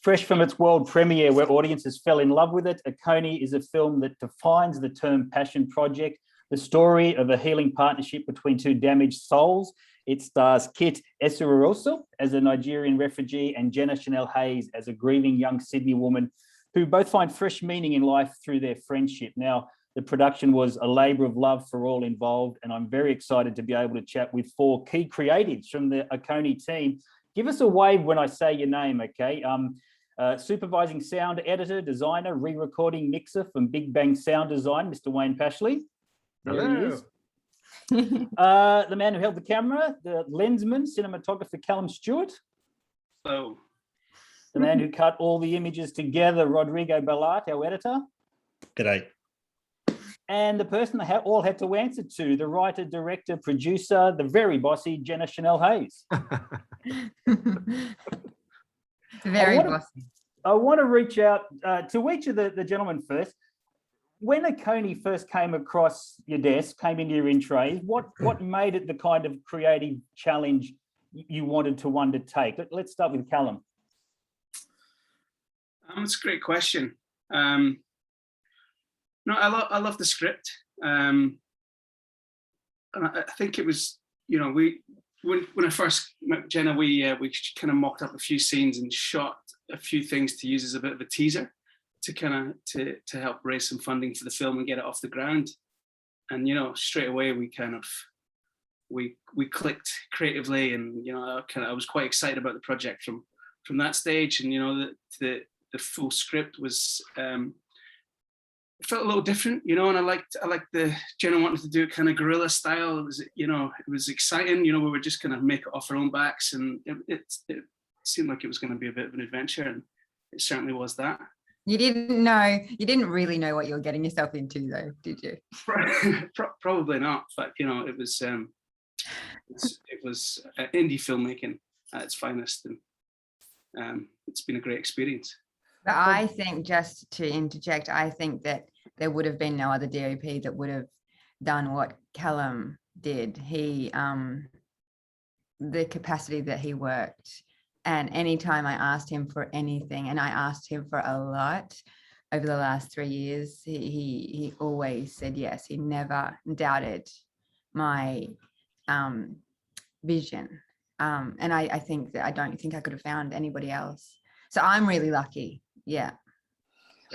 Fresh from its world premiere, where audiences fell in love with it, AKONI is a film that defines the term passion project, the story of a healing partnership between two damaged souls. It stars Kit Esuruoso as a Nigerian refugee and Genna Channelle Hayes as a grieving young Sydney woman who both find fresh meaning in life through their friendship. Now, the production was a labour of love for all involved, and I'm very excited to be able to chat with four key creatives from the AKONI team. Give us a wave when I say your name, okay? Supervising sound editor, designer, re-recording mixer from Big Bang Sound Design, Mr. Wayne Pashley. There he is. The man who held the camera, the lensman, cinematographer CALUM Stewart. Hello. The man who cut all the images together, RODRIGO BALART, our editor. G'day. And the person they all had to answer to, the writer, director, producer, the very bossy Genna Channelle Hayes. Very bossy. I want to reach out to each of the gentlemen first. When AKONI first came across your desk, came into your in-tray, what made it the kind of creative challenge you wanted to undertake? Let's start with CALUM. That's a great question. No, I love the script. And I think it was, you know, when I first met Genna, we kind of mocked up a few scenes and shot a few things to use as a bit of a teaser to kind of to help raise some funding for the film and get it off the ground. And you know, straight away we kind of we clicked creatively, and you know, I was quite excited about the project from that stage. And you know, the full script was felt a little different, you know, and I liked the Genna wanted to do it kind of guerrilla style. It was, you know, it was exciting. You know, we were just going to make it off our own backs, and it seemed like it was going to be a bit of an adventure, and it certainly was that. You didn't really know what you were getting yourself into, though, did you? Probably not, but you know, it was indie filmmaking at its finest, and it's been a great experience. But I think, just to interject, I think that there would have been no other DOP that would have done what CALUM did. He, the capacity that he worked, and anytime I asked him for anything, and I asked him for a lot over the last 3 years, he always said yes. He never doubted my vision. And I think that I don't think I could have found anybody else. So I'm really lucky. Yeah.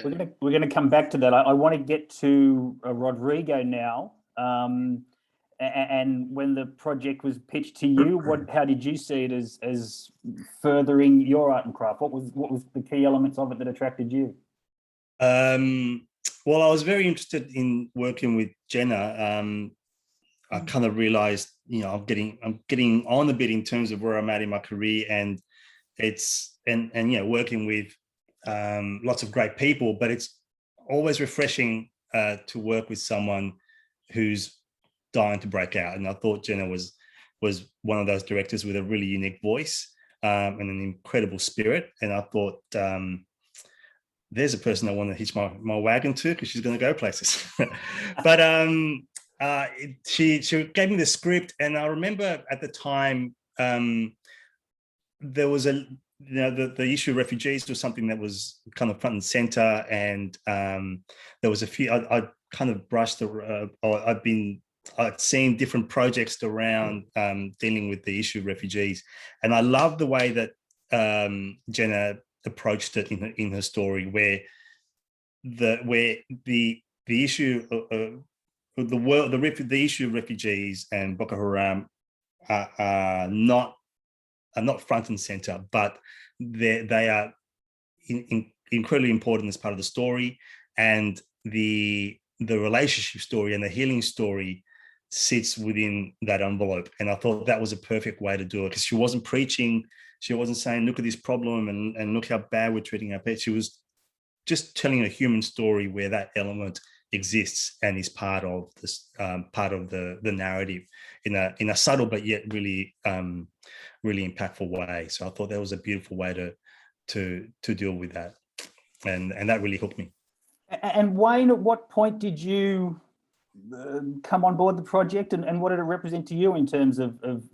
We're gonna come back to that. I want to get to RODRIGO now. And when the project was pitched to you, how did you see it as furthering your art and craft? What was the key elements of it that attracted you? Well, I was very interested in working with Genna. I kind of realized, you know, I'm getting on a bit in terms of where I'm at in my career, and you know, working with lots of great people, but it's always refreshing to work with someone who's dying to break out. And I thought Genna was one of those directors with a really unique voice and an incredible spirit. And I thought, there's a person I want to hitch my wagon to, because she's going to go places. But she gave me the script, and I remember at the time there was the issue of refugees was something that was kind of front and center, and there was a few I kind of brushed I'd seen different projects around dealing with the issue of refugees, and I love the way that Genna approached it in her story, where the issue of the issue of refugees and Boko Haram are not front and center, but they are incredibly important as part of the story, and the relationship story and the healing story sits within that envelope. And I thought that was a perfect way to do it, because she wasn't preaching, she wasn't saying, look at this problem and look how bad we're treating our pets. She was just telling a human story where that element exists and is part of this part of the narrative in a subtle but yet really really impactful way. So I thought that was a beautiful way to deal with that, and that really hooked me. And Wayne, at what point did you come on board the project, and what did it represent to you in terms of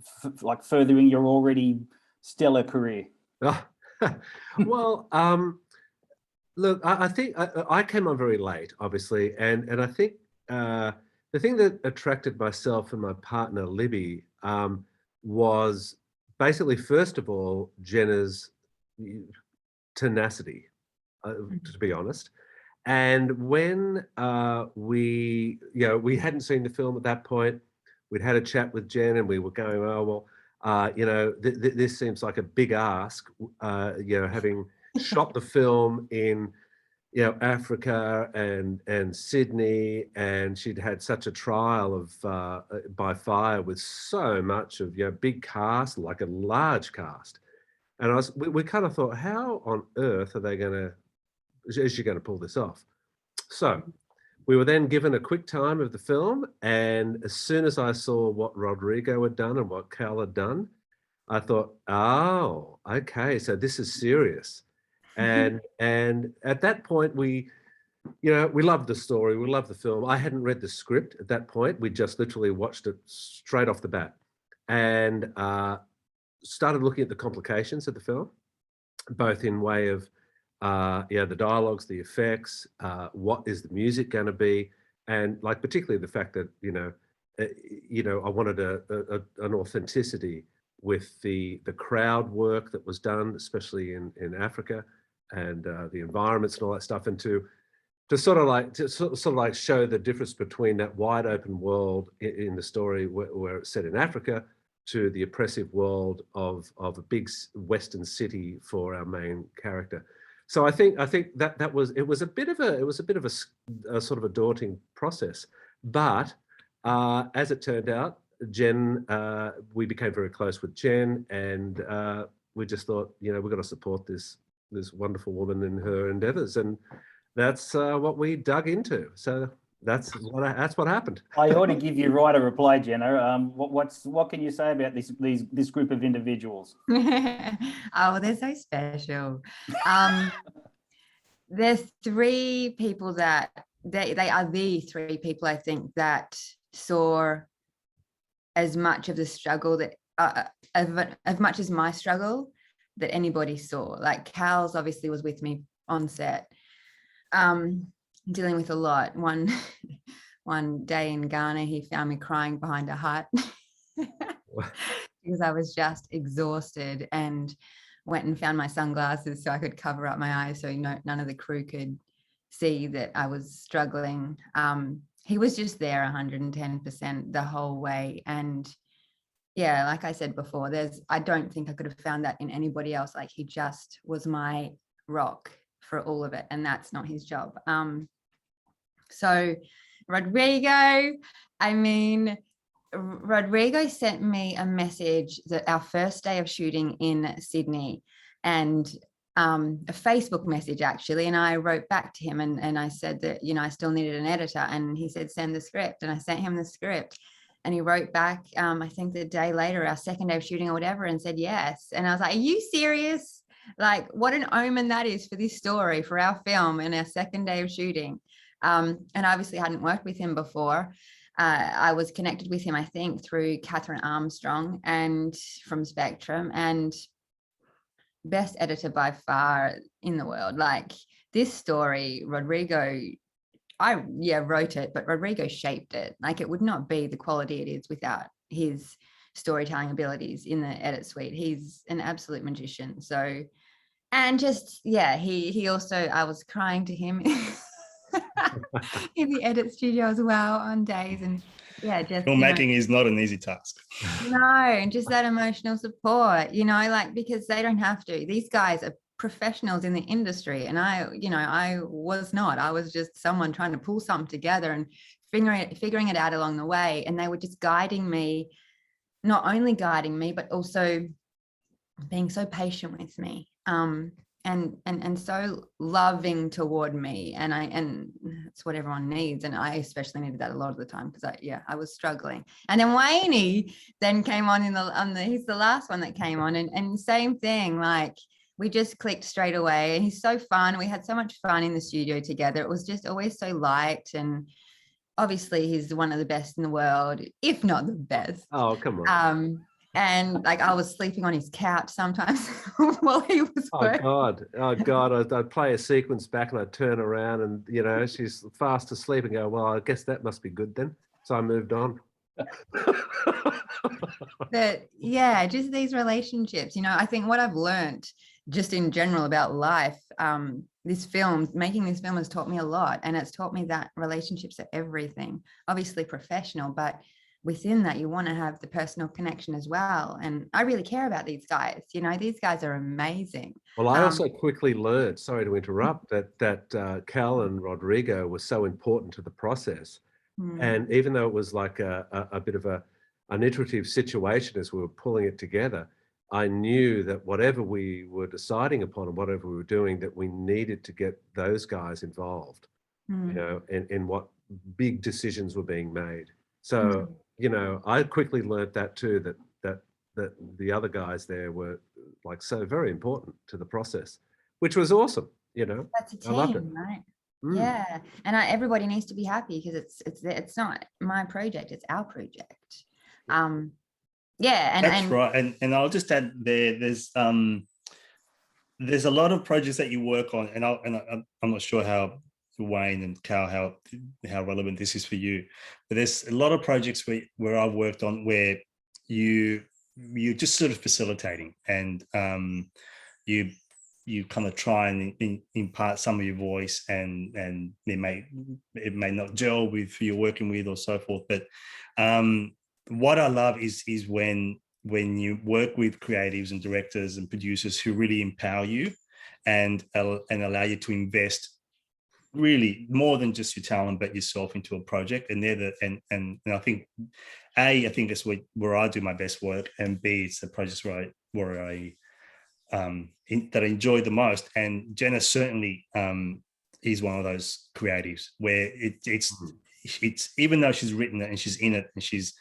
like furthering your already stellar career? Oh, Well, look, I think I came on very late, obviously, and I think the thing that attracted myself and my partner Libby was basically, first of all, Genna's tenacity, to be honest. And when we hadn't seen the film at that point, we'd had a chat with Jen, and we were going, oh well, this seems like a big ask, having shot the film in Africa and Sydney, and she'd had such a trial of by fire with so much of big cast, like a large cast. And we kind of thought, how on earth is she going to pull this off? So we were then given a quick time of the film, and as soon as I saw what Rodrigo had done and what Cal had done, I thought, oh, okay, so this is serious. And at that point, we loved the story, we loved the film. I hadn't read the script at that point. We just literally watched it straight off the bat, and started looking at the complications of the film, both in way of the dialogues, the effects, what is the music going to be, and like particularly the fact that I wanted an authenticity with the crowd work that was done, especially in Africa, and the environments and all that stuff, and to sort of like show the difference between that wide open world in the story where it's set in Africa to the oppressive world of a big Western city for our main character. So I think that was a bit of a sort of a daunting process, but as it turned out, Jen, we became very close with Jen, and we just thought, we've got to support this wonderful woman in her endeavours, and that's what we dug into. So that's what happened. I ought to give you right a reply, Genna. What can you say about this group of individuals? Oh, they're so special. There's three people that they are the three people, I think, that saw as much of the struggle that as much as my struggle that anybody saw. Like Cal's obviously was with me on set, dealing with a lot. One day in Ghana, he found me crying behind a hut because I was just exhausted, and went and found my sunglasses so I could cover up my eyes so none of the crew could see that I was struggling. He was just there 110% the whole way. And yeah, like I said before, I don't think I could have found that in anybody else. Like, he just was my rock for all of it, and that's not his job. So Rodrigo, Rodrigo sent me a message that our first day of shooting in Sydney, and a Facebook message actually, and I wrote back to him and I said that I still needed an editor, and he said send the script, and I sent him the script, and he wrote back I think the day later, our second day of shooting or whatever, and said yes. And I was like, are you serious? Like, what an omen that is for this story, for our film and our second day of shooting. And obviously I hadn't worked with him before. I was connected with him, I think, through Catherine Armstrong and from Spectrum, and best editor by far in the world. Like, this story, Rodrigo, I wrote it, but Rodrigo shaped it. Like, it would not be the quality it is without his storytelling abilities in the edit suite. He's an absolute magician. So, and just, he also, I was crying to him in the edit studio as well on days, and just filmmaking is not an easy task. No, and just that emotional support, like, because they don't have to. These guys are professionals in the industry, and I was not. I was just someone trying to pull something together and figuring it out along the way, and they were just guiding me, not only guiding me, but also being so patient with me. And so loving toward me, and that's what everyone needs, and I especially needed that a lot of the time, because I was struggling. And then Wayne then came on he's the last one that came on, and same thing, like, we just clicked straight away, and he's so fun. We had so much fun in the studio together. It was just always so light, and obviously he's one of the best in the world, if not the best. Oh, come on. And like I was sleeping on his couch sometimes while he was working. Oh God, I'd play a sequence back and I'd turn around and, you know, she's fast asleep and go, well, I guess that must be good then. So I moved on. But yeah, just these relationships, you know, I think what I've learned just in general about life, making this film has taught me a lot, and it's taught me that relationships are everything. Obviously professional, but within that you want to have the personal connection as well. And I really care about these guys, you know, these guys are amazing. Well, I also quickly learned, sorry to interrupt, that Cal and Rodrigo were so important to the process. And even though it was like a bit of an iterative situation as we were pulling it together, I knew that whatever we were deciding upon and whatever we were doing, that we needed to get those guys involved, you know, in what big decisions were being made. So, you know, I quickly learned that too, that the other guys there were like so very important to the process, which was awesome, you know. That's a team, I loved it. right? Yeah, and everybody needs to be happy because it's not my project, it's our project. Yeah, that's right. And I'll just add there's a lot of projects that you work on, and I'm not sure how Wayne and Cal how relevant this is for you, but there's a lot of projects where I've worked on where you're just sort of facilitating, and you kind of try and impart some of your voice, and it may not gel with who you're working with or so forth. But what I love is when you work with creatives and directors and producers who really empower you and allow you to invest really more than just your talent but yourself into a project. And they're and I think I think that's where I do my best work, and B, it's the projects where I that I enjoy the most. And Genna certainly is one of those creatives where it's even though she's written it and she's in it and she's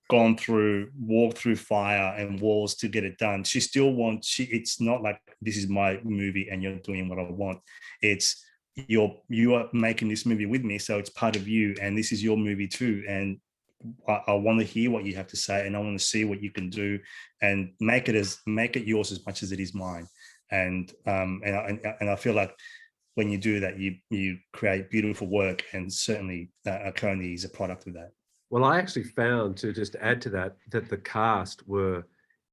walked through fire and walls to get it done, she still wants, it's not like this is my movie and you're doing what I want. It's you are making this movie with me, so it's part of you, and this is your movie too. And I want to hear what you have to say, and I want to see what you can do, and make it yours as much as it is mine. And I feel like when you do that, you create beautiful work, and certainly AKONI is a product of that. Well, I actually found, to just add to that the cast were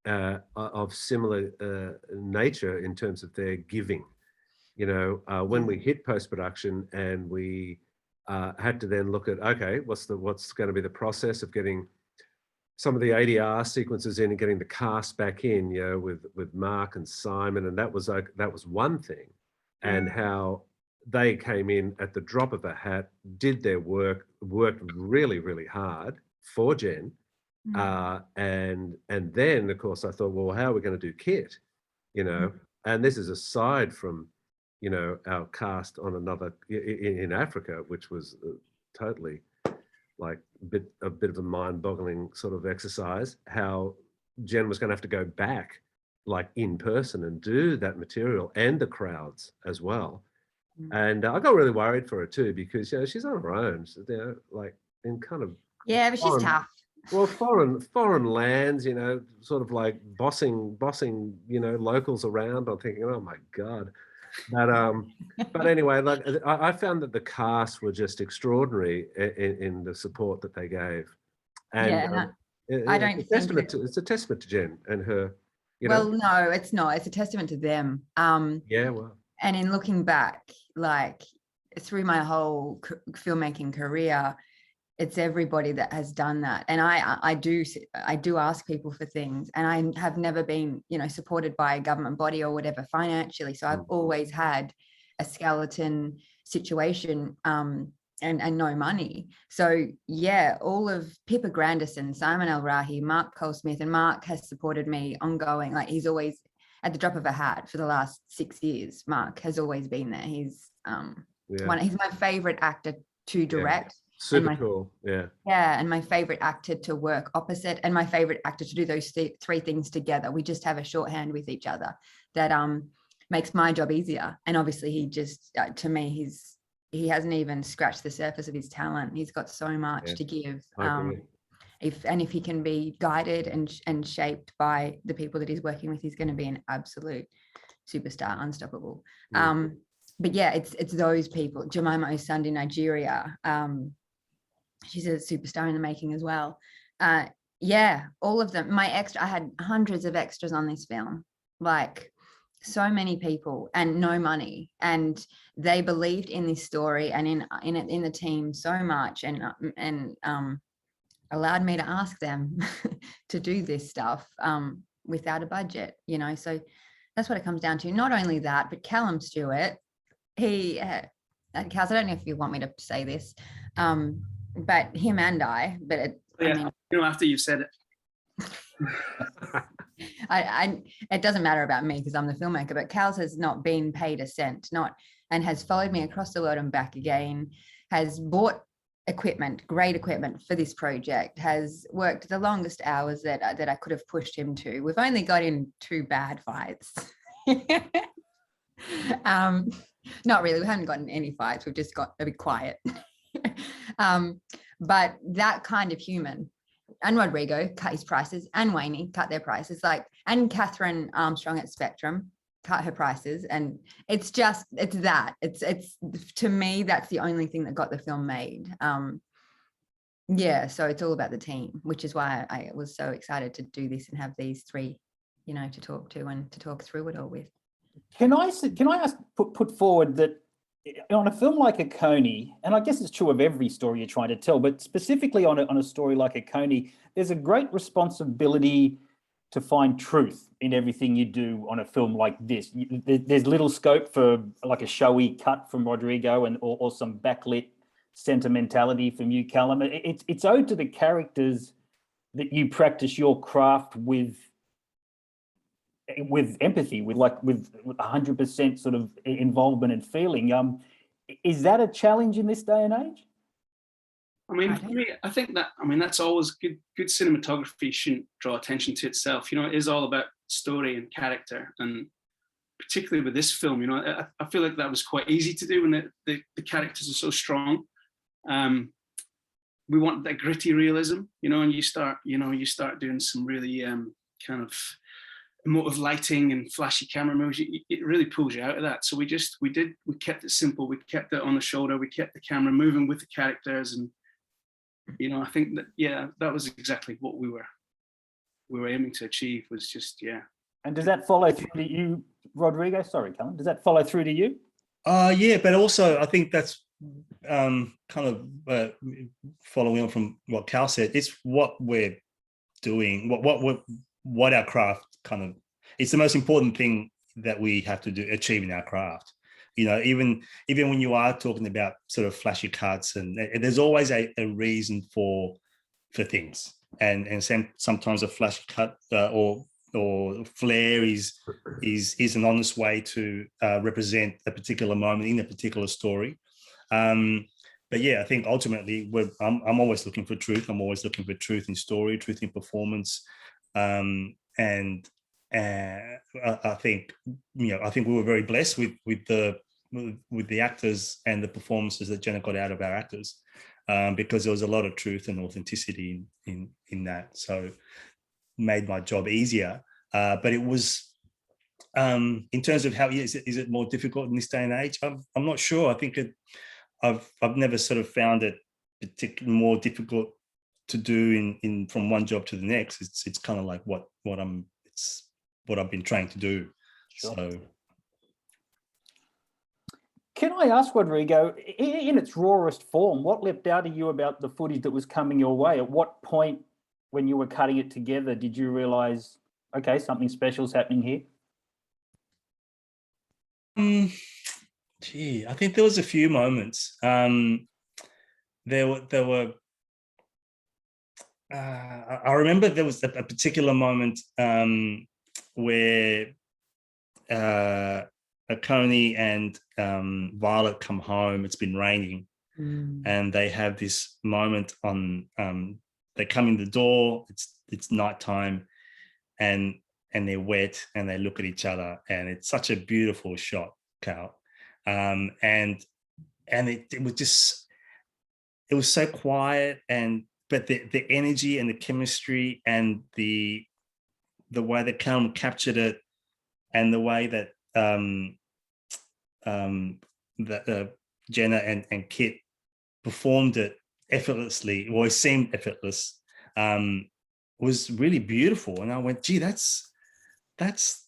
of similar nature in terms of their giving. You know, when we hit post-production and we had to then look at, okay, what's going to be the process of getting some of the ADR sequences in and getting the cast back in, you know, with Mark and Simon, and that was one thing, and how they came in at the drop of a hat, did their work, worked really, really hard for Jen, and then of course I thought, well, how are we going to do Kit, you know, and this is aside from, you know, our cast on another in Africa, which was totally like a bit of a mind-boggling sort of exercise, how Jen was going to have to go back like in person and do that material and the crowds as well. And I got really worried for her too, because, you know, she's on her own, so, you know, like in kind of but she's tough. Well, foreign lands, you know, sort of like bossing, you know, locals around. I'm thinking, oh my God. But anyway, like I found that the cast were just extraordinary in the support that they gave, and I don't it's a testament to Jen and her. You well, know? no, it's not. It's a testament to them. Yeah, well, and in looking back, like through my whole filmmaking career, it's everybody that has done that. And I do ask people for things, and I have never been, you know, supported by a government body or whatever financially. So I've always had a skeleton situation and no money. So yeah, all of Pippa Grandison, Simon El Rahi, Mark Cole-Smith, and Mark has supported me ongoing. Like he's always at the drop of a hat for the last 6 years. Mark has always been there. He's he's my favorite actor to direct. Super cool. And my favorite actor to work opposite, and my favorite actor to do those three things together. We just have a shorthand with each other that makes my job easier. And obviously he just to me he hasn't even scratched the surface of his talent. He's got so much to give. if he can be guided and shaped by the people that he's working with, he's going to be an absolute superstar, unstoppable. But yeah, it's those people. Jemima Osund in Nigeria, she's a superstar in the making as well. Yeah, all of them. I had hundreds of extras on this film, like so many people, and no money, and they believed in this story and in the team so much, and allowed me to ask them to do this stuff without a budget, you know. So that's what it comes down to. Not only that, but CALUM Stewart, he Kaz, I don't know if you want me to say this, but him and I, but I mean, you know, after you've said it. It doesn't matter about me because I'm the filmmaker, but Cal's has not been paid a cent, and has followed me across the world and back again, has bought equipment, great equipment for this project, has worked the longest hours that I could have pushed him to. We've only got in 2 bad fights. Not really, we haven't gotten any fights, we've just got a bit quiet. But that kind of human, and Rodrigo cut his prices, and Wayne cut their prices, like, and Catherine Armstrong at Spectrum cut her prices, and it's that to me, that's the only thing that got the film made. Yeah, so it's all about the team, which is why I was so excited to do this and have these 3, you know, to talk to and to talk through it all with. Can I ask, put forward that on a film like AKONI, and I guess it's true of every story you're trying to tell, but specifically on a story like AKONI, there's a great responsibility to find truth in everything you do on a film like this. There's little scope for like a showy cut from Rodrigo or some backlit sentimentality from you, CALUM. It's owed to the characters that you practice your craft with empathy, with 100% sort of involvement and feeling. Is that a challenge in this day and age? I mean, for me, I think that, I mean, that's always good. Good cinematography shouldn't draw attention to itself. You know, it is all about story and character, and particularly with this film, you know, I feel like that was quite easy to do when the characters are so strong. We want that gritty realism, you know, and you start doing some really kind of emotive lighting and flashy camera moves. It really pulls you out of that. So we kept it simple. We kept it on the shoulder. We kept the camera moving with the characters, and you know, I think that, yeah, that was exactly what we were aiming to achieve, was just, yeah. And does that follow through to you, Rodrigo? Sorry, CALUM. Does that follow through to you? Yeah, but also I think that's kind of following on from what Cal said. It's what we're doing, what our craft kind of, it's the most important thing that we have to achieve in our craft. You know, even when you are talking about sort of flashy cuts, and there's always a reason for things, and sometimes a flash cut or flair is an honest way to represent a particular moment in a particular story. But yeah, I think ultimately I'm always looking for truth. I'm always looking for truth in story, truth in performance, and I think, you know, I think we were very blessed with the actors and the performances that Genna got out of our actors, because there was a lot of truth and authenticity in that. So made my job easier. But it was, in terms of how is it more difficult in this day and age? I'm not sure. I think I've never sort of found it particularly more difficult to do in from one job to the next. It's kind of like what I've been trying to do. Sure. So can I ask, Rodrigo, in its rawest form, what leapt out at you about the footage that was coming your way? At what point when you were cutting it together did you realize, okay, something special is happening here? Gee, I think there was a few moments. There were. I remember there was a particular moment where AKONI and Violet come home. It's been raining, and they have this moment on. They come in the door. It's nighttime, and they're wet, and they look at each other, and it's such a beautiful shot, Cal. And it was just, it was so quiet, and the energy and the chemistry and the way that CALUM captured it, and the way that Genna and Kit performed it effortlessly, or it seemed effortless, was really beautiful. And I went, gee, that's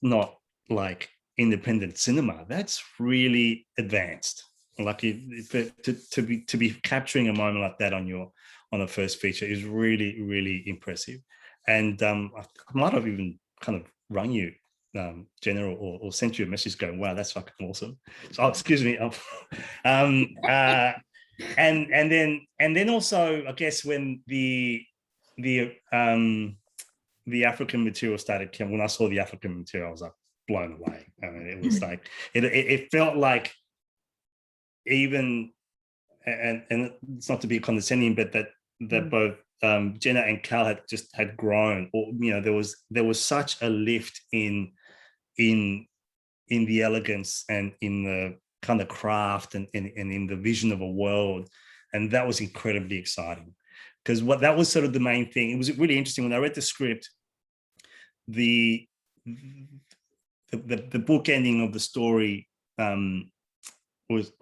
not like independent cinema. That's really advanced. Like to be capturing a moment like that on a first feature is really, really impressive. And I might have even kind of rung you, Genna, or sent you a message going, wow, that's fucking awesome. So excuse me. And then also, I guess when the African material started coming, when I saw the African material, I was like blown away. I mean, it was like it felt like, even, and it's not to be condescending, but that both Genna and Cal had grown, or there was such a lift in the elegance and in the kind of craft and in the vision of a world, and that was incredibly exciting, because that was sort of the main thing. It was really interesting when I read the script. The book ending of the story was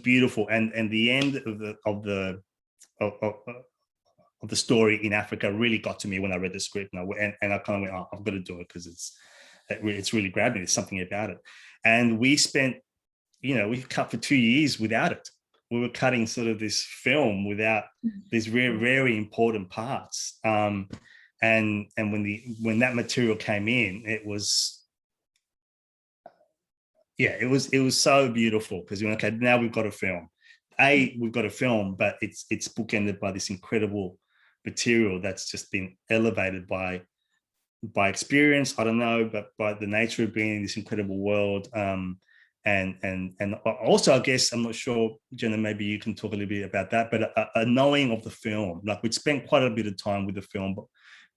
beautiful, and the end of the story in Africa really got to me when I read the script, and I kind of went, oh, I've got to do it because it's really grabbed me. There's something about it. And we spent, we cut for 2 years without it. We were cutting sort of this film without these very, very important parts. And when that material came in, it was so beautiful, because we went, okay, now we've got a film. We've got a film, but it's bookended by this incredible material that's just been elevated by experience, I don't know, but by the nature of being in this incredible world. And also, I guess, I'm not sure, Genna, maybe you can talk a little bit about that, but a knowing of the film. Like, we'd spent quite a bit of time with the film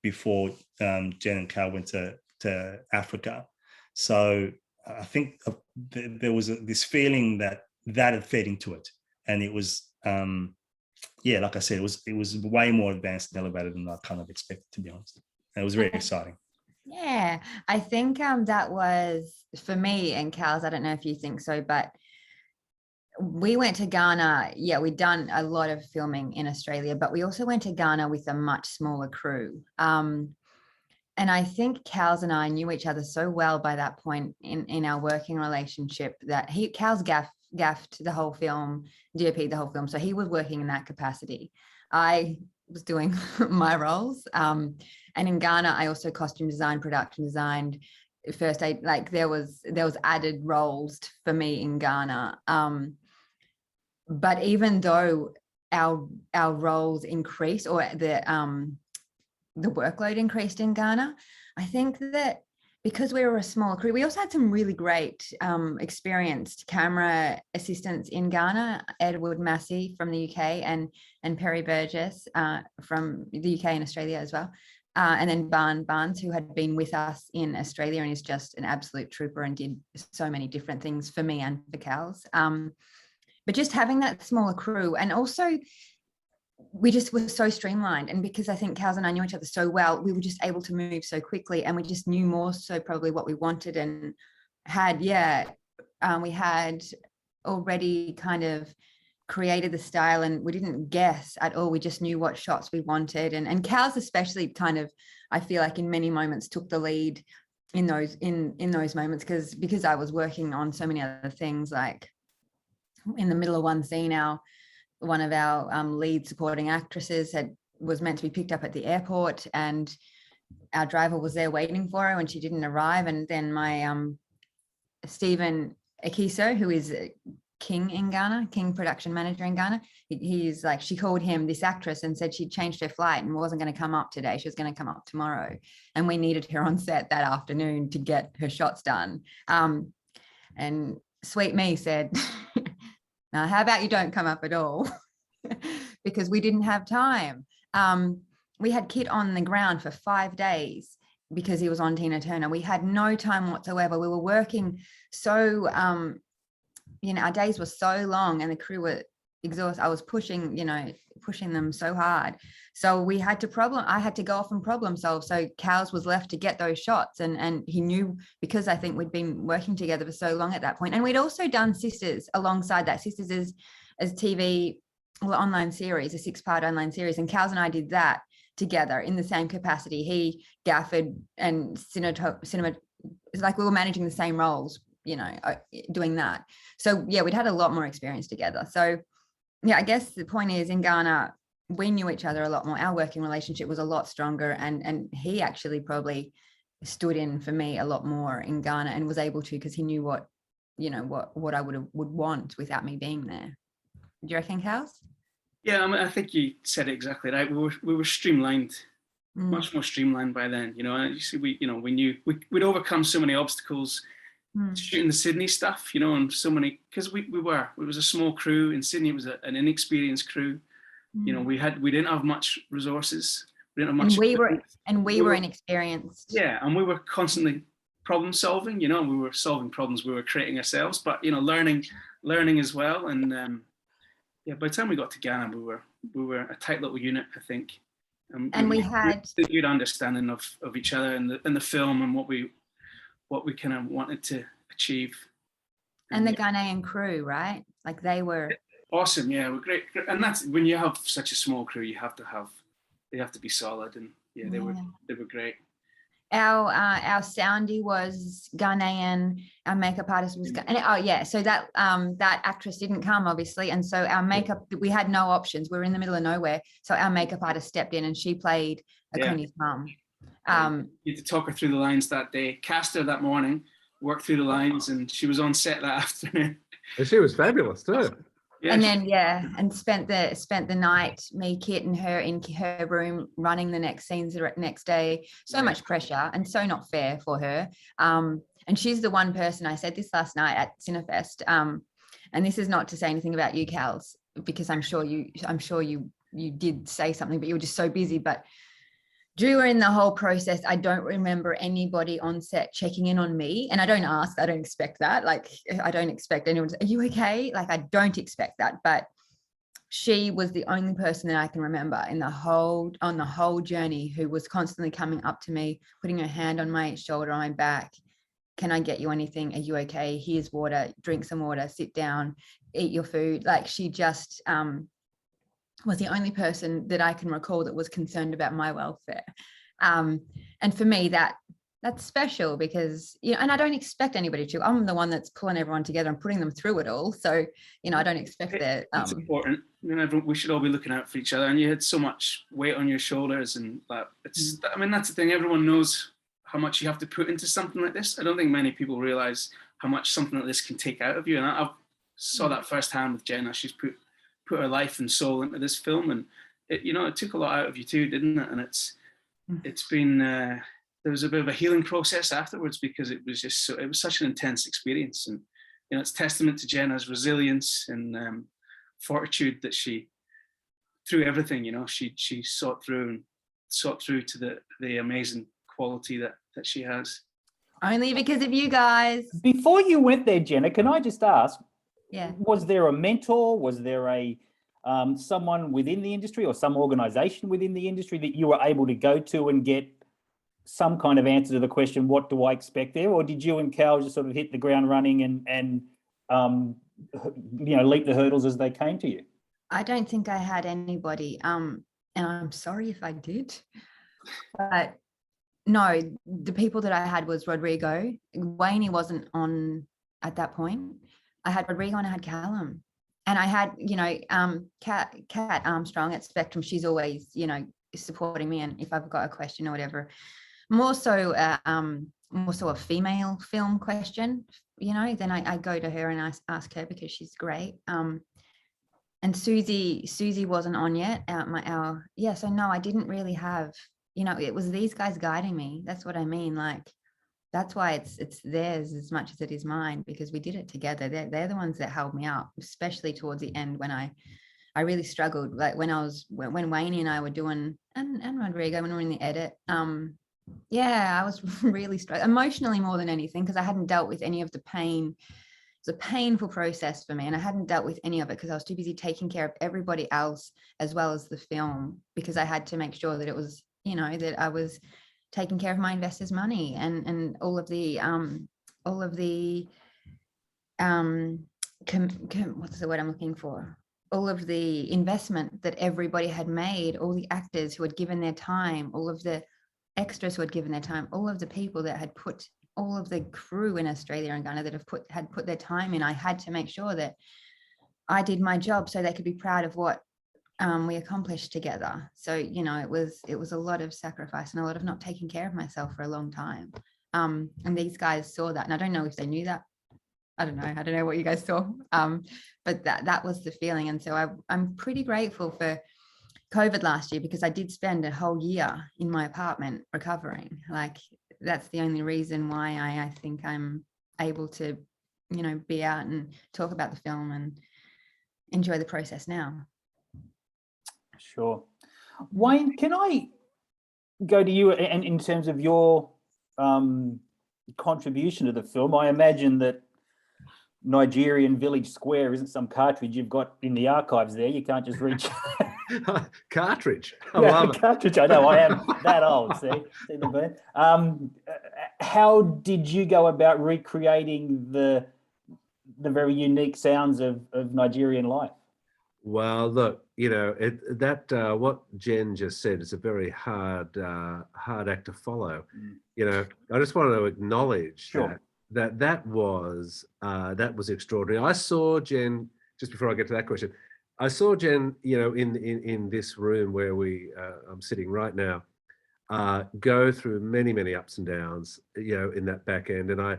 before Genna and Cal went to Africa. So I think there was this feeling that had fed into it. And it was, like I said, it was way more advanced and elevated than I kind of expected, to be honest. And it was very exciting. Yeah, I think that was, for me and Cal's, I don't know if you think so, but we went to Ghana. Yeah, we'd done a lot of filming in Australia, but we also went to Ghana with a much smaller crew. And I think Cal's and I knew each other so well by that point in our working relationship that Cal's gaffed the whole film, DOP the whole film. So he was working in that capacity. I was doing my roles. And in Ghana, I also costume designed, production designed, first aid, like there was added roles for me in Ghana. But even though our roles increased, or the workload increased in Ghana, I think that because we were a small crew, we also had some really great experienced camera assistants in Ghana, Edward Massey from the UK and Perry Burgess from the UK and Australia as well. And then Barnes, who had been with us in Australia and is just an absolute trooper and did so many different things for me and for Cal's. But just having that smaller crew, and also we just were so streamlined, and because I think Cal's and I knew each other so well, we were just able to move so quickly, and we just knew more so probably what we wanted, and we had already kind of created the style, and we didn't guess at all. We just knew what shots we wanted, and Cal's especially kind of, I feel like in many moments took the lead in those moments, because I was working on so many other things. Like in the middle of one scene, one of our lead supporting actresses was meant to be picked up at the airport, and our driver was there waiting for her, and she didn't arrive. And then my Stephen Akiso, who is King in Ghana, King production manager in Ghana, he's like, she called him, this actress, and said she'd changed her flight and wasn't going to come up today. She was going to come up tomorrow, and we needed her on set that afternoon to get her shots done. And sweet me said, now, how about you don't come up at all? Because we didn't have time. We had Kit on the ground for 5 days because he was on Tina Turner. We had no time whatsoever. We were working so, our days were so long, and the crew were, exhausted. I was pushing them so hard. So I had to go off and problem solve. So Cals was left to get those shots, and he knew, because I think we'd been working together for so long at that point. And we'd also done Sisters alongside that. Sisters is as TV online series, a 6-part online series, and Cals and I did that together in the same capacity. He gaffed and cinema, it's like we were managing the same roles, doing that. So yeah, we'd had a lot more experience together. So yeah, I guess the point is, in Ghana, we knew each other a lot more. Our working relationship was a lot stronger, and he actually probably stood in for me a lot more in Ghana, and was able to, because he knew what I would want without me being there. Do you reckon, Kals? Yeah, I mean, I think you said it exactly right. We were streamlined, much more streamlined by then. You see, we knew we'd overcome so many obstacles shooting the Sydney stuff, and so many, because it was a small crew in Sydney. It was an inexperienced crew. We didn't have much resources. We didn't have much. And we were inexperienced. Yeah, and we were constantly problem solving. We were solving problems we were creating ourselves, but learning as well. And by the time we got to Ghana, we were a tight little unit, I think. And we had a good understanding of each other and the film, and what we kind of wanted to achieve. And the Ghanaian crew, right? Like, they were awesome. Yeah, we're great. And that's when you have such a small crew, they have to be solid, and they were great. Our soundy was Ghanaian. Our makeup artist was so that actress didn't come, obviously, and so our makeup, we had no options. We were in the middle of nowhere, so our makeup artist stepped in, and she played AKONI's mum. You had to talk her through the lines that day, cast her that morning, worked through the lines, and she was on set that afternoon. And she was fabulous too. Yeah, and then and spent the night, me, Kit, and her in her room, running the next scenes the next day. So much pressure, and so not fair for her. And she's the one person, I said this last night at Cinefest, and this is not to say anything about you, Kals, because I'm sure you did say something, but you were just so busy. But during the whole process, I don't remember anybody on set checking in on me. And I don't expect that. Like, I don't expect anyone to say, are you okay? Like, I don't expect that. But she was the only person that I can remember on the whole journey who was constantly coming up to me, putting her hand on my shoulder, on my back. Can I get you anything? Are you okay? Here's water, drink some water, sit down, eat your food. Like, she just, was the only person that I can recall that was concerned about my welfare. And for me, that's special, because, and I don't expect anybody to. I'm the one that's pulling everyone together and putting them through it all. So, I don't expect that. It's important. We should all be looking out for each other. And you had so much weight on your shoulders, and that's the thing. Everyone knows how much you have to put into something like this. I don't think many people realize how much something like this can take out of you. And I saw that firsthand with Genna. She's put her life and soul into this film, and it took a lot out of you too, didn't it? And it's been there was a bit of a healing process afterwards, because it was such an intense experience. And it's testament to Genna's resilience and fortitude that she, through everything, she sought through to the amazing quality that she has. Only because of you guys. Before you went there, Genna, can I just ask, yeah, was there a mentor? Was there a someone within the industry or some organization within the industry that you were able to go to and get some kind of answer to the question, what do I expect there? Or did you and Cal just sort of hit the ground running and leap the hurdles as they came to you? I don't think I had anybody, and I'm sorry if I did, but no, the people that I had was Rodrigo. Wayne wasn't on at that point. I had Rodrigo and I had CALUM, and I had, Kat Armstrong at Spectrum. She's always, supporting me, and if I've got a question or whatever, more so a female film question, then I go to her and I ask her, because she's great. And Susie wasn't on yet. So no, I didn't really have, it was these guys guiding me. That's what I mean. Like, that's why it's theirs as much as it is mine, because we did it together. They're the ones that held me up, especially towards the end when I really struggled. Like when Wayne and I were doing, and Rodrigo, when we were in the edit, I was really struggling emotionally more than anything, because I hadn't dealt with any of the pain was a painful process for me, and I hadn't dealt with any of it because I was too busy taking care of everybody else as well as the film, because I had to make sure that it was, you know, that I was taking care of my investors' money and all of the what's the word I'm looking for? All of the investment that everybody had made, all the actors who had given their time, all of the extras who had given their time, all of the people that had put, all of the crew in Australia and Ghana that had put their time in. I had to make sure that I did my job so they could be proud of what we accomplished together. So, you know, it was a lot of sacrifice and a lot of not taking care of myself for a long time. And these guys saw that, and I don't know if they knew that. I don't know what you guys saw, but that was the feeling. And so I'm pretty grateful for COVID last year, because I did spend a whole year in my apartment recovering. Like, that's the only reason why I think I'm able to, you know, be out and talk about the film and enjoy the process now. Sure. Wayne, can I go to you and in terms of your contribution to the film? I imagine that Nigerian Village Square isn't some cartridge you've got in the archives there. You can't just reach. Cartridge. I Yeah, love it. cartridge. I know, I am that old. See the burn. How did you go about recreating the very unique sounds of Nigerian life? Well, look, you know, what Jen just said is a very hard act to follow. You know, I just want to acknowledge that was extraordinary. I saw Jen, just before I get to that question, I saw Jen, you know, in this room where I'm sitting right now, go through many ups and downs, you know, in that back end. And I,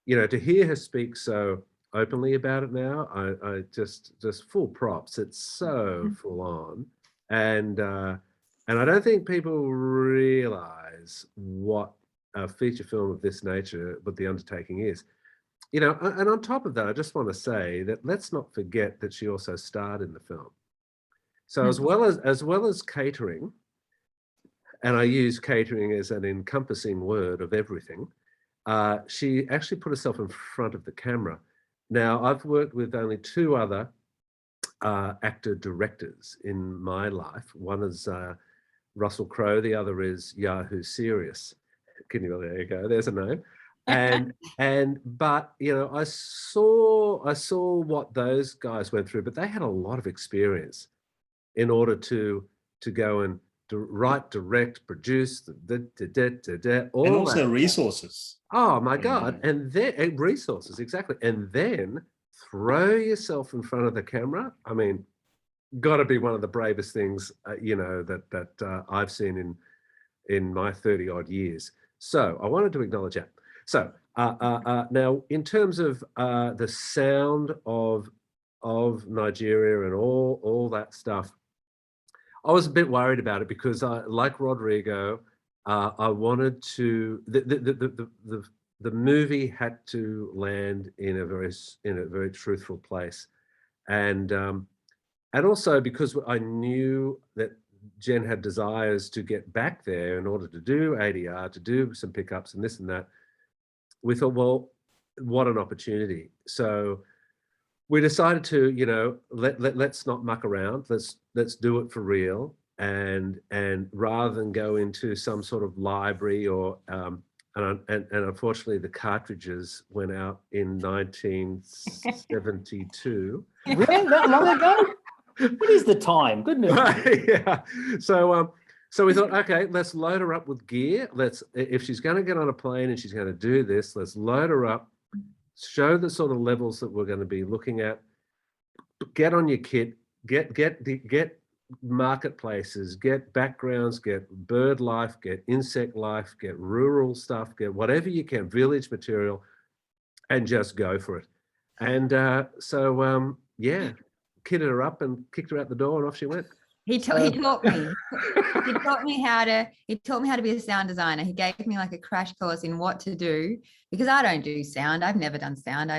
you know, to hear her speak so openly about it now, I just full props. It's so full on, and I don't think people realize what a feature film of this nature, what the undertaking is. You know, and on top of that, I just want to say that let's not forget that she also starred in the film. So as well as catering, and I use catering as an encompassing word of everything, she actually put herself in front of the camera. Now, I've worked with only two other actor directors in my life. One is Russell Crowe, the other is Yahoo Serious. There you go, there's a name. But you know, I saw what those guys went through, but they had a lot of experience in order to go and write, direct, produce, all and also that. resources. Oh my God. And then resources, exactly. And then throw yourself in front of the camera. I mean, got to be one of the bravest things, you know, that I've seen in my 30 odd years. So I wanted to acknowledge that. So now in terms of the sound of Nigeria and all that stuff, I was a bit worried about it because like Rodrigo, I wanted to, the movie had to land in a very truthful place. And also because I knew that Jen had desires to get back there in order to do ADR, to do some pickups and this and that, we thought, well, what an opportunity. So we decided to, you know, let's not muck around. Let's do it for real. And rather than go into some sort of library or and unfortunately the cartridges went out in 1972. Really, that long ago? What is the time? Goodness. Yeah. So we thought, okay, let's load her up with gear. If she's going to get on a plane and she's going to do this, let's load her up, show the sort of levels that we're going to be looking at. Get on your kit, get marketplaces, get backgrounds, get bird life, get insect life, get rural stuff, get whatever you can, village material, and just go for it. And yeah, kitted her up and kicked her out the door and off she went. He taught me. He taught me how to be a sound designer. He gave me like a crash course in what to do because I don't do sound. I've never done sound.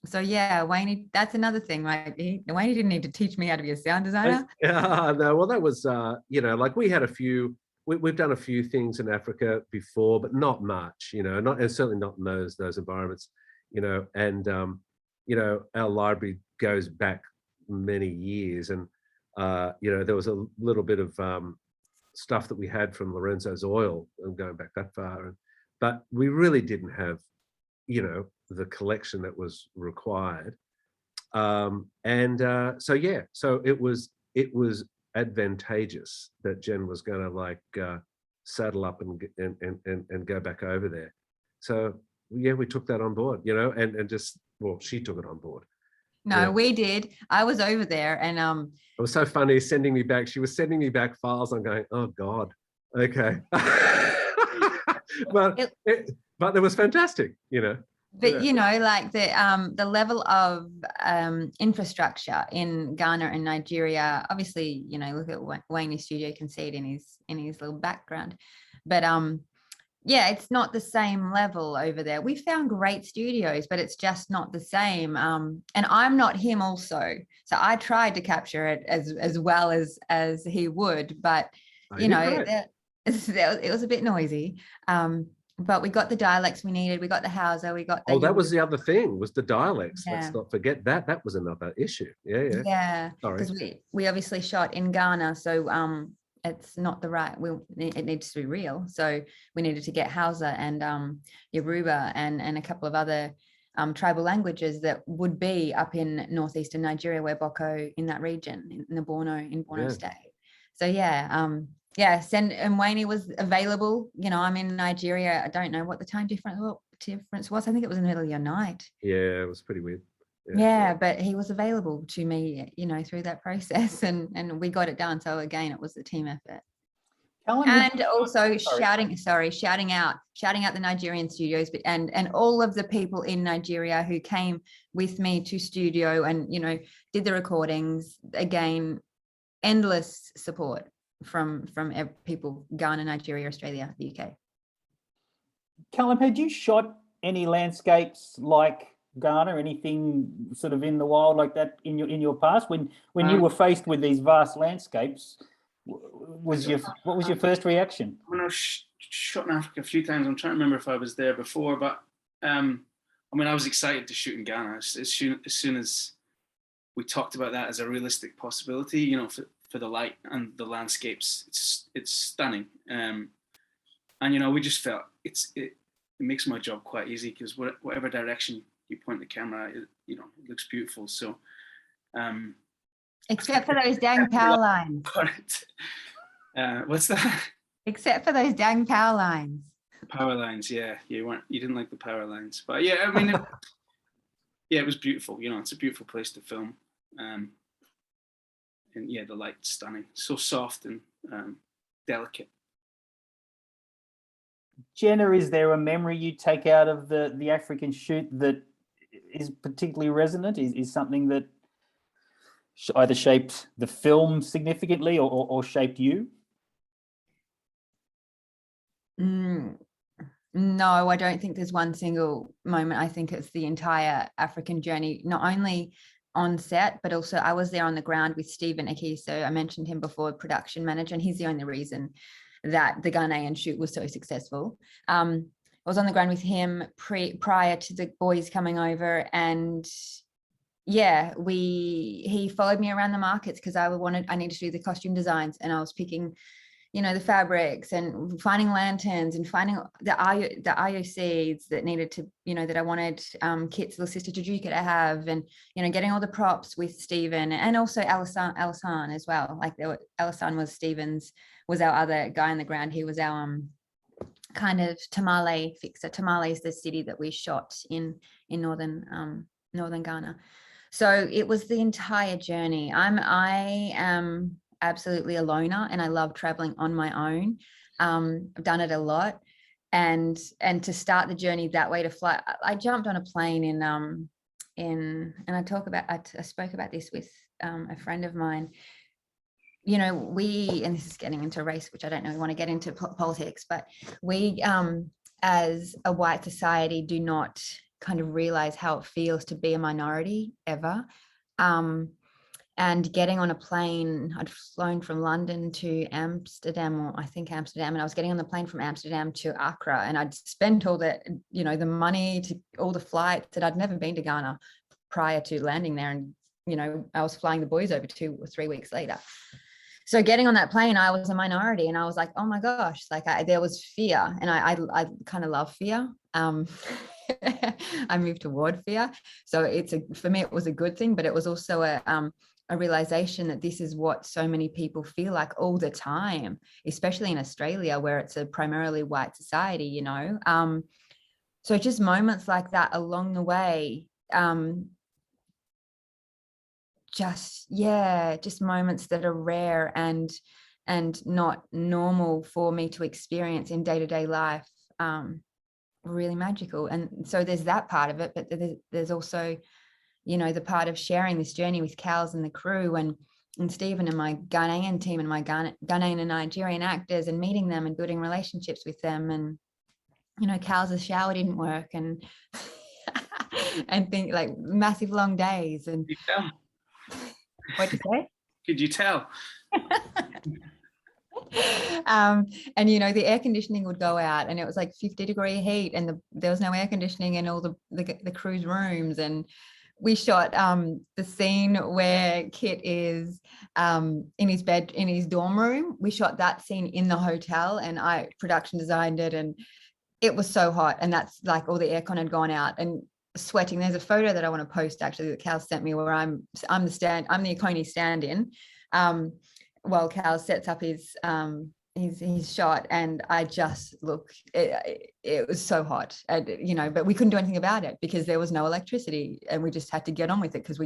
So yeah, Wayne, that's another thing, right? Wayne didn't need to teach me how to be a sound designer. Yeah, no, well, that was, you know, like we've done a few things in Africa before, but not much, you know, and certainly not in those environments. you know, and you know, our library goes back many years, and you know, there was a little bit of stuff that we had from Lorenzo's Oil and going back that far, but we really didn't have, you know, the collection that was required. So yeah, so it was advantageous that Jen was going to like saddle up and go back over there. So yeah, we took that on board, you know, and just, well, she took it on board. No, Yeah. we did. I was over there, and it was so funny sending me back. She was sending me back files. I'm going, oh God, okay. but it was fantastic, you know. But Yeah. you know, like the level of infrastructure in Ghana and Nigeria, obviously, you know, look at Wayne's studio, you can see it in his little background. But yeah, it's not the same level over there. We found great studios, but it's just not the same. And I'm not him also. So I tried to capture it as well as he would, but you know, it was a bit noisy. But we got the dialects we needed. We got the Hausa. We got the. Oh, that was the other thing, was the dialects. Yeah. Let's not forget that. That was another issue. Yeah. Yeah. Sorry. Because we obviously shot in Ghana, so it's not the right. It needs to be real. So we needed to get Hausa and Yoruba and a couple of other tribal languages that would be up in northeastern Nigeria, where Boko, in that region, in Borno State. So yeah. Yes, and Wayne was available. You know, I'm in Nigeria. I don't know what the time difference was. I think it was in the middle of the night. Yeah, it was pretty weird. Yeah, but he was available to me, you know, through that process, and we got it done. So again, it was a team effort. And also shouting out the Nigerian studios, and all of the people in Nigeria who came with me to studio and, you know, did the recordings. Again, endless support from people, Ghana, Nigeria, Australia, the UK. Callum, had you shot any landscapes like Ghana, anything sort of in the wild like that in your past? When you were faced with these vast landscapes, what was your first reaction? When I was shot in Africa a few times, I'm trying to remember if I was there before, but I mean, I was excited to shoot in Ghana as soon as we talked about that as a realistic possibility, you know, for the light and the landscapes. It's stunning. And, you know, we just felt it makes my job quite easy, because whatever direction you point the camera, you know, it looks beautiful. So, except for those dang power lines. What's that? Except for those dang power lines. Power lines, yeah. You didn't like the power lines, but yeah, I mean, yeah, it was beautiful. You know, it's a beautiful place to film. And yeah, the light's stunning. So soft and delicate. Genna, is there a memory you take out of the African shoot that is particularly resonant? Is something that either shaped the film significantly or shaped you? No, I don't think there's one single moment. I think it's the entire African journey, not only on set, but also I was there on the ground with Stephen Akiso. I mentioned him before, production manager, and he's the only reason that the Ghanaian shoot was so successful. I was on the ground with him prior to the boys coming over, and yeah, he followed me around the markets because I needed to do the costume designs, and I was picking, you know, the fabrics and finding lanterns and finding the ayo seeds that needed to, you know, that I wanted Kit's little sister Tajuka to have, and, you know, getting all the props with Stephen, and also Alassane as well. Like Alassane was our other guy on the ground. He was our kind of tamale fixer. Tamale is the city that we shot in northern Ghana. So it was the entire journey. I am absolutely a loner, and I love traveling on my own. I've done it a lot, and to start the journey that way, to fly, I jumped on a plane and I spoke about this with a friend of mine. You know, and this is getting into race, which I don't know, we want to get into politics, but we as a white society do not kind of realize how it feels to be a minority ever. and getting on a plane. I'd flown from London to Amsterdam, or I think Amsterdam, and I was getting on the plane from Amsterdam to Accra, and I'd spent all the, you know, the money to all the flights, that I'd never been to Ghana prior to landing there. And, you know, I was flying the boys over 2 or 3 weeks later. So getting on that plane, I was a minority, and I was like, oh my gosh, like there was fear, and I kind of love fear. I moved toward fear. So for me, it was a good thing, but it was also a realization that this is what so many people feel like all the time, especially in Australia, where it's a primarily white society, you know. So just moments like that along the way, just moments that are rare and not normal for me to experience in day-to-day life, really magical. And so there's that part of it, but there's also, you know, the part of sharing this journey with Cals and the crew, and Stephen and my Ghanaian team, and my Ghanaian and Nigerian actors, and meeting them and building relationships with them. And, you know, Cal's shower didn't work, and and think like massive long days. And what'd you say? Could you tell? And you know, the air conditioning would go out, and it was like 50-degree heat, and there was no air conditioning in all the crew's rooms. And we shot the scene where Kit is in his bed in his dorm room. We shot that scene in the hotel, and I production designed it, and it was so hot, and that's like all the aircon had gone out, and sweating. There's a photo that I want to post actually that Cal sent me, where I'm the AKONI stand-in, while Cal sets up his shot, and I just look, it was so hot, and you know, but we couldn't do anything about it because there was no electricity, and we just had to get on with it because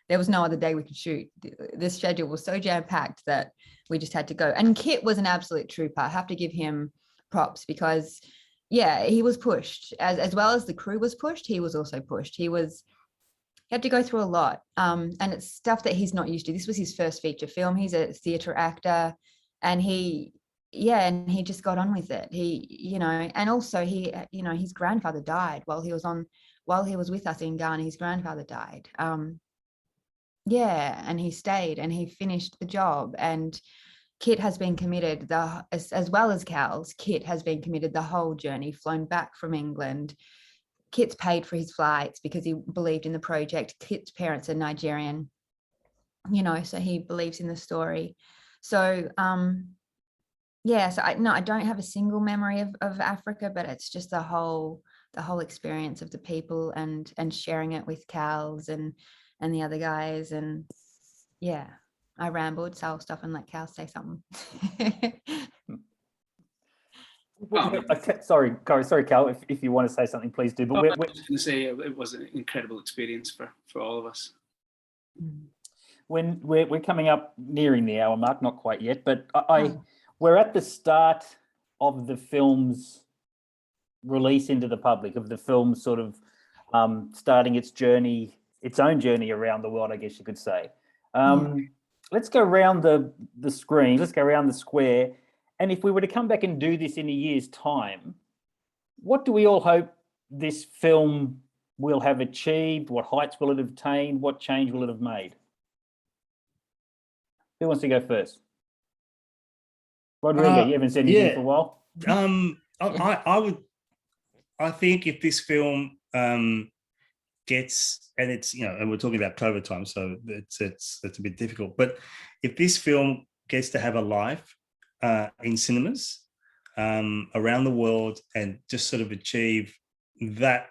there was no other day we could shoot. This schedule was so jam-packed that we just had to go. And Kit was an absolute trooper. I have to give him props, because he was pushed as well as the crew was pushed. He was also pushed. He had to go through a lot, and it's stuff that he's not used to. This was his first feature film. He's a theatre actor, and he just got on with it. He, you know, and also he, you know, his grandfather died while he was with us in Ghana. His grandfather died. And he stayed and he finished the job. And Kit has been committed, as well as Cal's, Kit has been committed the whole journey, flown back from England. Kit's paid for his flights because he believed in the project. Kit's parents are Nigerian, you know, so he believes in the story. So, so I don't have a single memory of Africa, but it's just the whole experience of the people and sharing it with Cal's and the other guys. And yeah, I rambled, so I'll stop and let Cal say something. Sorry, Cal, if you want to say something, please do. But I was going to say it was an incredible experience for all of us. When we're coming up nearing the hour mark, not quite yet, but we're at the start of the film's release into the public, of the film sort of starting its own journey around the world, I guess you could say. Let's go around the screen, let's go around the square. And if we were to come back and do this in a year's time, what do we all hope this film will have achieved? What heights will it have attained? What change will it have made? Who wants to go first? Rodrigo, you haven't said anything for a while. I think if this film gets, and it's, you know, and we're talking about COVID time, so it's a bit difficult, but if this film gets to have a life in cinemas around the world, and just sort of achieve that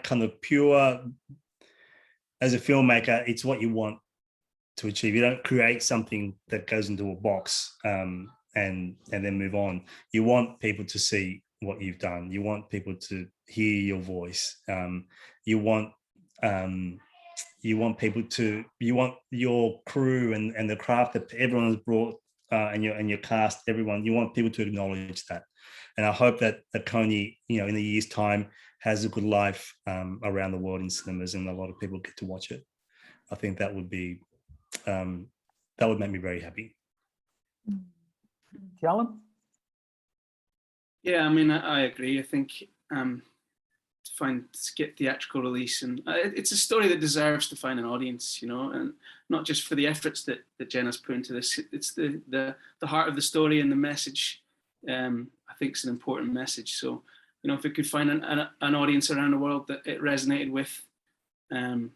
kind of pure, as a filmmaker, it's what you want to achieve. You don't create something that goes into a box and then move on. You want people to see what you've done. You want people to hear your voice. You want your crew and the craft that everyone has brought, and your cast, everyone. You want people to acknowledge that. And I hope that AKONI, you know, in a year's time, has a good life around the world in cinemas, and a lot of people get to watch it. I think that would be that would make me very happy. CALUM? Yeah, I mean, I agree. I think to get theatrical release, and it's a story that deserves to find an audience, you know, and not just for the efforts that Genna's put into this. It's the heart of the story and the message. I think it's an important message. So, you know, if it could find an audience around the world that it resonated with, and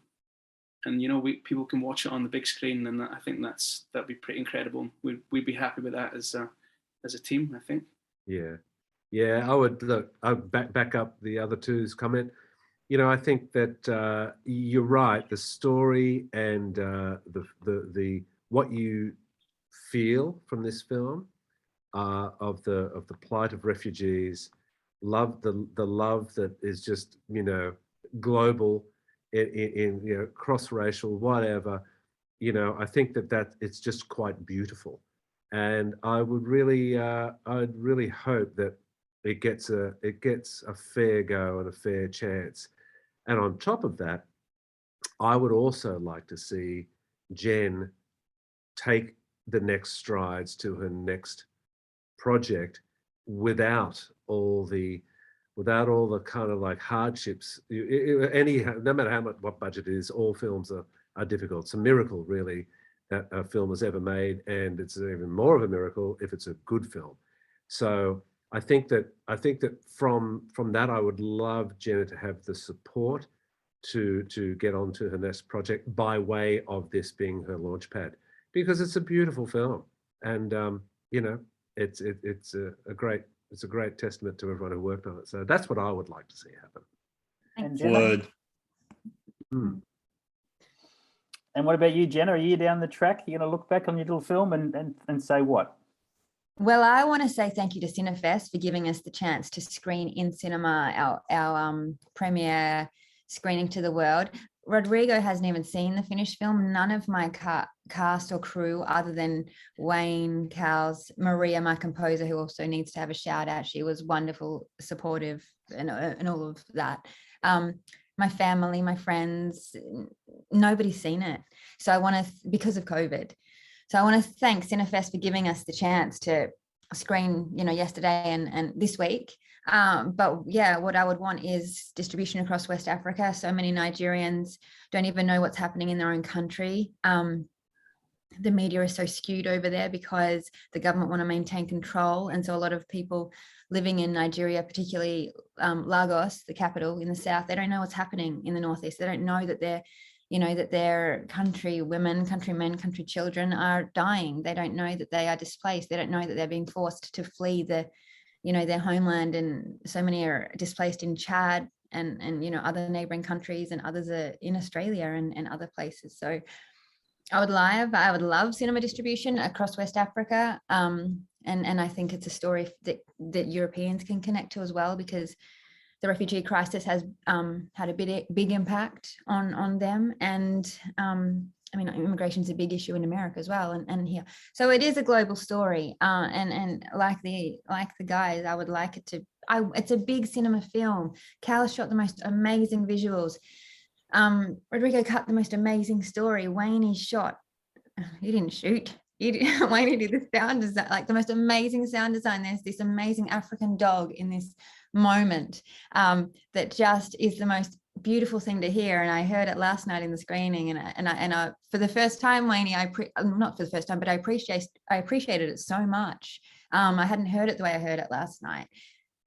you know, people can watch it on the big screen, then I think that'd be pretty incredible. We'd be happy with that as a team, I think. Yeah, I would look. I would back up the other two's comment. You know, I think that you're right. The story and the what you feel from this film of the plight of refugees, the love that is just, you know, global, in you know, cross-racial, whatever. You know, I think that it's just quite beautiful, and I would really I'd really hope that it gets a fair go and a fair chance. And on top of that, I would also like to see Jen take the next strides to her next project without all the kind of like hardships. No matter how much, what budget it is, all films are difficult. It's a miracle, really, that a film is ever made, and it's even more of a miracle if it's a good film. So I think that from that, I would love Genna to have the support to get onto her next project by way of this being her launch pad, because it's a beautiful film, and you know, it's a great testament to everyone who worked on it. So that's what I would like to see happen. And Word. And what about you, Genna? A year down the track, you're going to look back on your little film and say what? Well, I want to say thank you to Cinefest for giving us the chance to screen in cinema our premiere screening to the world. Rodrigo hasn't even seen the finished film. None of my cast or crew, other than Wayne, Cals, Maria, my composer, who also needs to have a shout out. She was wonderful, supportive, and all of that. My family, my friends, nobody's seen it. So I want to, because of COVID. So I want to thank Cinefest for giving us the chance to screen, you know, yesterday and this week. But yeah, what I would want is distribution across West Africa. So many Nigerians don't even know what's happening in their own country. The media is so skewed over there because the government want to maintain control. And so a lot of people living in Nigeria, particularly Lagos, the capital in the south, they don't know what's happening in the northeast. They don't know that that their country women, country men, country children are dying. They don't know that they are displaced. They don't know that they're being forced to flee their homeland, and so many are displaced in Chad and other neighboring countries, and others are in Australia and other places. So I would love cinema distribution across West Africa. And I think it's a story that Europeans can connect to as well, because the refugee crisis has had a big impact on them. And I mean, immigration is a big issue in America as well, and here. So it is a global story. And like the guys, I would like it to. It's a big cinema film. Cal shot the most amazing visuals. Rodrigo cut the most amazing story. Wayne shot. He didn't shoot. Wayne did the sound design, like the most amazing sound design. There's this amazing African dog in this moment that just is the most beautiful thing to hear. And I heard it last night in the screening, and I for the first time, Wayne, not for the first time, but I appreciated it so much. I hadn't heard it the way I heard it last night.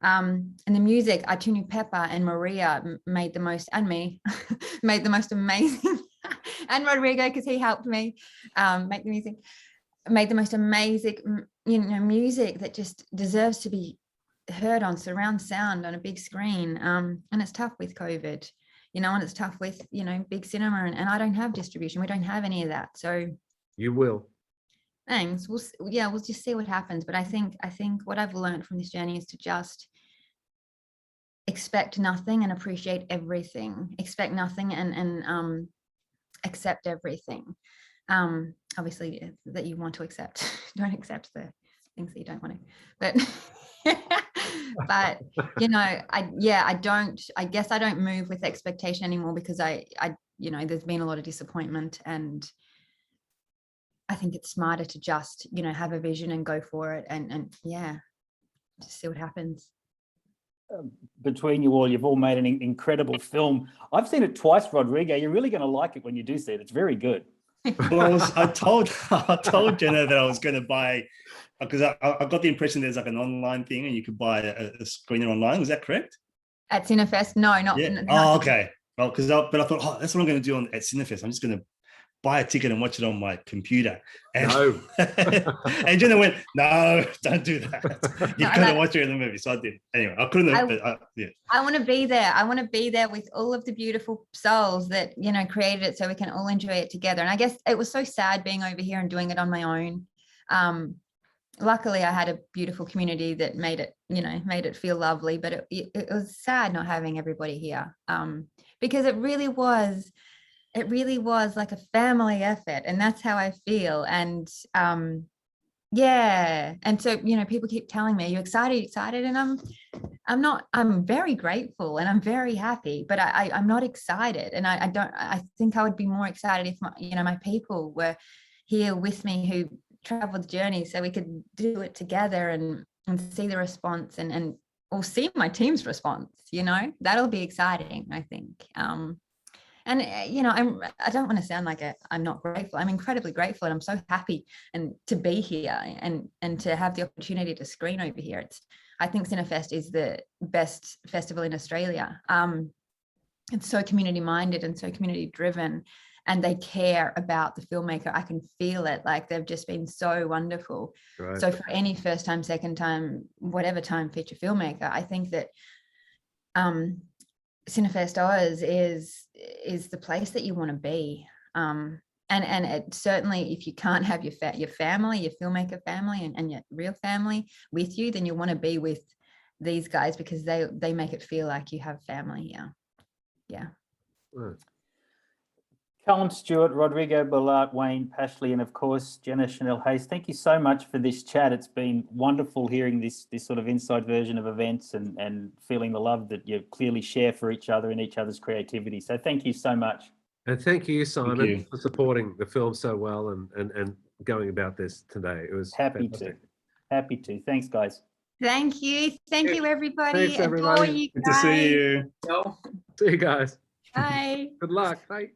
And the music, Atunu Pepper and Maria made the most, and me made the most amazing, and Rodrigo, because he helped me make the music, made the most amazing, music that just deserves to be heard on surround sound on a big screen. And it's tough with COVID, and it's tough with, big cinema, and I don't have distribution. We don't have any of that. So you will. Thanks. We'll just see what happens. But I think what I've learned from this journey is to just expect nothing and appreciate everything. Expect nothing and accept everything. Obviously that you want to accept. Don't accept the things that you don't want to. But but I guess I don't move with expectation anymore, because I there's been a lot of disappointment, and I think it's smarter to just, have a vision and go for it, and just see what happens. between you all, you've all made an incredible film. I've seen it twice, Rodrigo. You're really going to like it when you do see it. It's very good. Well, I told Genna that I was going to buy, because I got the impression there's like an online thing and you could buy a screener online. Was that correct? At Cinefest? No, not. Yeah. not Okay. Well, but I thought, that's what I'm going to do at Cinefest. I'm just going to buy a ticket and watch it on my computer. And, No. and Genna went, no, don't do that. You've got to watch it in the movie. So I did. Anyway, I couldn't. Yeah. I want to be there. I want to be there with all of the beautiful souls that, you know, created it so we can all enjoy it together. And I guess it was so sad being over here and doing it on my own. Luckily, I had a beautiful community that made it feel lovely, but it was sad not having everybody here, because it really was like a family effort, and that's how I feel. And yeah, and so, you know, people keep telling me, are you excited? And I'm very grateful and I'm very happy, but I'm not excited. And I think I would be more excited if my people were here with me, who traveled the journey, so we could do it together and see the response and or see my team's response. You know, that'll be exciting, I think. And you know, I don't want to sound like I'm not grateful. I'm incredibly grateful, and I'm so happy and to be here and to have the opportunity to screen over here. I think Cinefest is the best festival in Australia. It's so community minded and so community driven, and they care about the filmmaker. I can feel it. Like, they've just been so wonderful. Right. So for any first time, second time, whatever time feature filmmaker, I think that Cinefest Oz is the place that you want to be. And it, certainly, if you can't have your family, your filmmaker family and your real family with you, then you want to be with these guys, because they make it feel like you have family here. Yeah. Right. CALUM, Stewart, Rodrigo, BALART, Wayne, PASHLEY, and of course, Genna Channelle Hayes. Thank you so much for this chat. It's been wonderful hearing this sort of inside version of events and feeling the love that you clearly share for each other and each other's creativity. So thank you so much. And thank you, Simon, Thank you. for supporting the film so well and going about this today. It was Happy fantastic. to. Thanks, guys. Thank you, everybody. Thanks, everybody. Adore you Good guys. to see you. No. See you guys. Bye. Good luck. Bye.